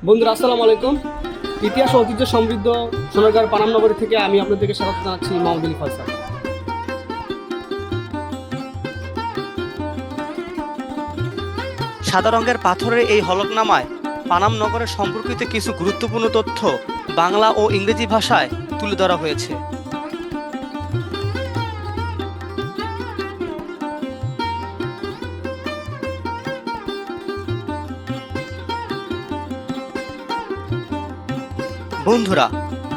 বন্ধুরা আসসালামু আলাইকুম। ইতিহাস ও ঐতিহ্য সমৃদ্ধ সোনারগাঁর পানামনগরী থেকে আমি আপনাদেরকে স্বাগত জানাচ্ছি মোহাম্মদ আলী ফয়সাল। সাদা রঙের পাথরের এই হলফনামায় পানাম নগরের সম্পর্কিত কিছু গুরুত্বপূর্ণ তথ্য বাংলা ও ইংরেজি ভাষায় তুলে ধরা হয়েছে। বন্ধুরা,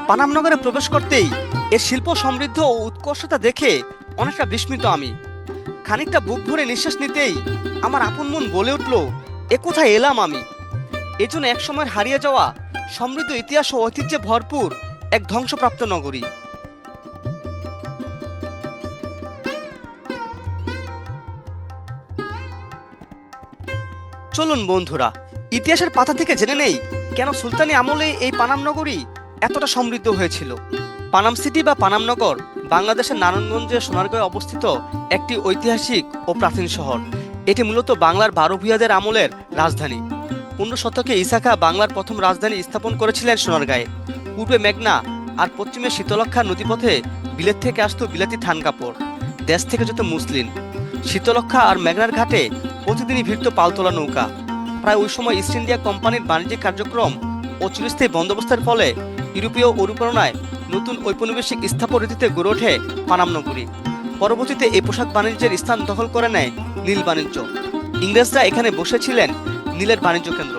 পানাম নগরে প্রবেশ করতেই এর শিল্প সমৃদ্ধ ও উৎকর্ষতা দেখে অনেকটা বিস্মিত আমি। খানিকটা বুক ভরে নিঃশ্বাস নিতেই আমার আপন মন বলে উঠল, এ কোথায় এলাম আমি। এজন্য একসময়ের হারিয়ে যাওয়া সমৃদ্ধ ইতিহাস ও ঐতিহ্যে ভরপুর এক ধ্বংসপ্রাপ্ত নগরী। চলুন বন্ধুরা, ইতিহাসের পাতা থেকে জেনে নেই কেন সুলতানি আমলে এই পানাম নগরী এতটা সমৃদ্ধ হয়েছিল। পানাম সিটি বা পানাম নগর বাংলাদেশের নারায়ণগঞ্জের সোনারগাঁয়ে অবস্থিত একটি ঐতিহাসিক ও প্রাচীন শহর। এটি মূলত বাংলার 12 ভূঁইয়াদের আমলের রাজধানী। 15 শতকে ইসাখা বাংলার প্রথম রাজধানী স্থাপন করেছিলেন সোনারগাঁয়ে। পূর্বে মেঘনা আর পশ্চিমে শীতলক্ষা নদীপথে বিলেত থেকে আসতো বিলাতি থান কাপড়, দেশ থেকে যেত মুসলিম। শীতলক্ষা আর মেঘনার ঘাটে প্রতিদিনই ভিড়ত পালতোলা নৌকা। প্রায় ওই সময় ইস্ট ইন্ডিয়া কোম্পানির বাণিজ্যিক কার্যক্রম ও চিরস্থায়ী বন্দোবস্তের ফলে ইউরোপীয় অনুপ্রেরণায় নতুন ঔপনিবেশিক স্থাপত্যরীতিতে গড়ে ওঠে পানাম নগরী। পরবর্তীতে এই পোশাক বাণিজ্যের স্থান দখল করে নেয় নীল বাণিজ্য। ইংরেজরা এখানে বসেছিলেন নীলের বাণিজ্য কেন্দ্র।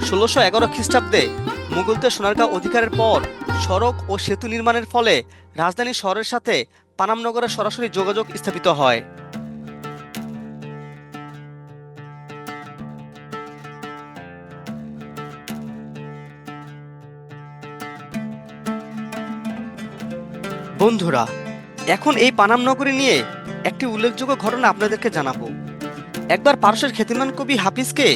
1611 খ্রিস্টাব্দে মুঘলদের সোনারগাঁও অধিকারের পর সড়ক ও সেতু নির্মাণের ফলে রাজধানী শহরের সাথে পানাম নগরের সরাসরি যোগাযোগ স্থাপিত হয়। বন্ধুরা, এখন এই পানাম নগরী নিয়ে একটি উল্লেখযোগ্য ঘটনা আপনাদেরকে জানাবো। একবার পারস্যের খ্যাতিমান কবি হাফিজকে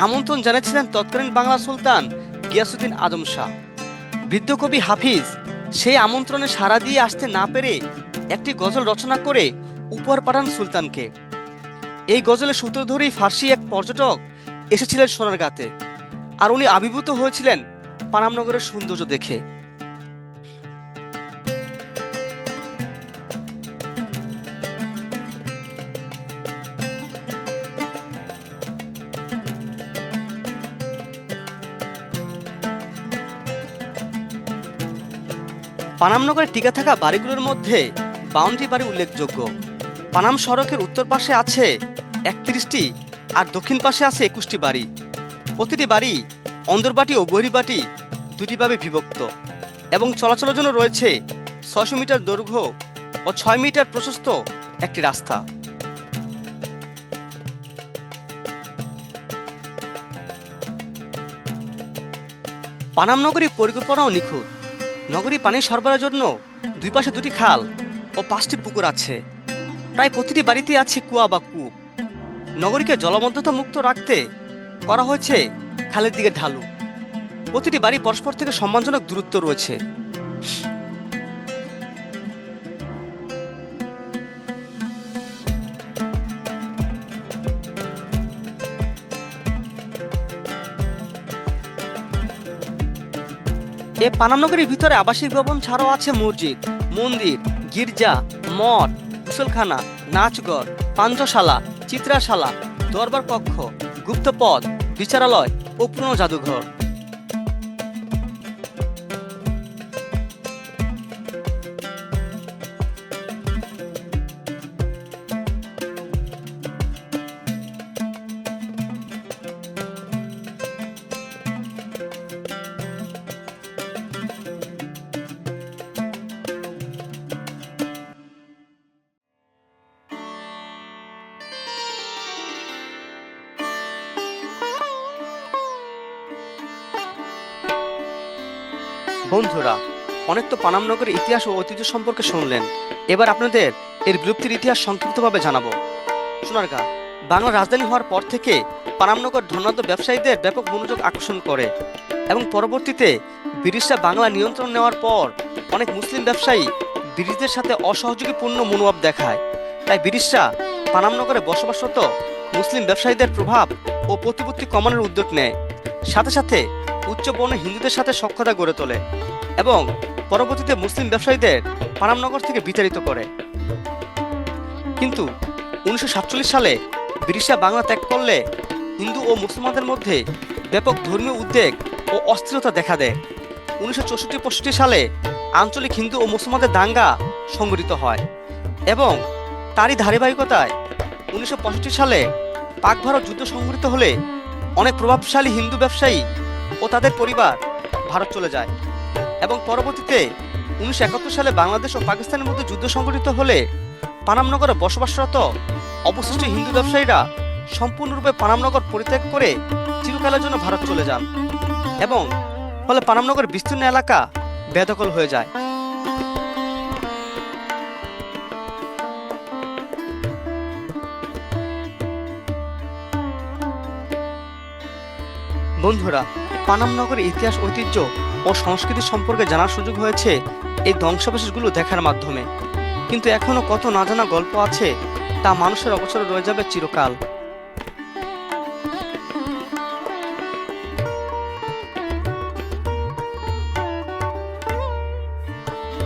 আমন্ত্রণ জানিয়েছিলেন তৎকালীন বাংলা সুলতান গিয়াসউদ্দিন আজম শাহ। বৃদ্ধ কবি হাফিজ সেই আমন্ত্রণে সাড়া দিয়ে আসতে না পেরে একটি গজল রচনা করে উপহার পাঠান সুলতানকে। এই গজলের সূত্র ধরেই ফার্সি এক পর্যটক এসেছিলেন সোনারগাঁতে, আর উনি আবির্ভূত হয়েছিলেন পানাম নগরের সৌন্দর্য দেখে। পানাম নগরে টিকে থাকা বাড়িগুলোর মধ্যে 52টি বাড়ি উল্লেখযোগ্য। পানাম সড়কের উত্তর পাশে আছে 31টি আর দক্ষিণ পাশে আছে 21টি বাড়ি। প্রতিটি বাড়ি অন্দরবাটি ও বহির্বাটি দুটি ভাবে বিভক্ত এবং চলাচলের জন্য রয়েছে 600 মিটার দৈর্ঘ্য ও 6 মিটার প্রশস্ত একটি রাস্তা। পানাম নগরী পরিকল্পনাও নিখুঁত। নগরী পানি সরবরাহের জন্য দুই পাশে দুটি খাল ও 5টি পুকুর আছে। প্রায় প্রতিটি বাড়িতে আছে কুয়া বা কূপ। নগরীকে জলমগ্নতা মুক্ত রাখতে করা হয়েছে খালের দিকে ঢালু। প্রতিটি বাড়ি পরস্পর থেকে সম্মানজনক দূরত্ব রয়েছে। এই পানাম নগরীর ভিতরে আবাসিক ভবন ছাড়াও আছে মসজিদ, মন্দির, গির্জা, মঠ, গোসলখানা, নাচঘর, পান্থশালা, চিত্রাশালা, দরবার কক্ষ, গুপ্তপথ, বিচারালয় ও পুরনো জাদুঘর। বন্ধুরা, অনেক তো পানাম নগরের ইতিহাস ও ঐতিহ্য সম্পর্কে শুনলেন। এবার আপনাদের এর বিলুপ্তির ইতিহাস সংক্ষিপ্তভাবে জানাবো। সোনারগাঁ বাংলার রাজধানী হওয়ার পর থেকে পানাম নগর ধনাঢ্য ব্যবসায়ীদের ব্যাপক মনোযোগ আকর্ষণ করে এবং পরবর্তীতে ব্রিটিশরা বাংলা নিয়ন্ত্রণ নেওয়ার পর অনেক মুসলিম ব্যবসায়ী ব্রিটিশদের সাথে অসহযোগীপূর্ণ মনোভাব দেখায়। তাই ব্রিটিশরা পানাম নগরে বসবাসরত মুসলিম ব্যবসায়ীদের প্রভাব ও প্রতিপত্তি কমানোর উদ্যোগ নেয়। সাথে সাথে উচ্চ বর্ণের হিন্দুদের সাথে সখ্যতা গড়ে তোলে এবং পরবর্তীতে মুসলিম ব্যবসায়ীদের পানামনগর থেকে বিতাড়িত করে। কিন্তু 1947 সালে ব্রিটিশরা বাংলা ত্যাগ করলে হিন্দু ও মুসলমানদের মধ্যে ব্যাপক ধর্মীয় উদ্বেগ ও অস্থিরতা দেখা দেয়। 1964-65 সালে আঞ্চলিক হিন্দু ও মুসলমানদের দাঙ্গা সংঘটিত হয় এবং তারই ধারাবাহিকতায় 1965 সালে পাক ভারত যুদ্ধ সংঘটিত হলে অনেক প্রভাবশালী হিন্দু ব্যবসায়ী ও তাদের পরিবার ভারত চলে যায় এবং পরবর্তীতে 1971 সালে বাংলাদেশ ও পাকিস্তানের মধ্যে যুদ্ধ সংঘটিত হলে পানামনগরে বসবাসরত অবশিষ্ট হিন্দু ব্যবসায়ীরা সম্পূর্ণরূপে পানামনগর পরিত্যাগ করে চিরকালের জন্য ভারত চলে যান এবং ফলে পানামনগর বিস্তীর্ণ এলাকা বেদখল হয়ে যায়। বন্ধুরা, পানামনগরের ইতিহাস, ঐতিহ্য ও সংস্কৃতি সম্পর্কে জানার সুযোগ হয়েছে এই ধ্বংসাবশেষগুলো দেখার মাধ্যমে, কিন্তু এখনো কত না জানা গল্প আছে তা মানুষের অগোচরে রয়ে যাবে চিরকাল।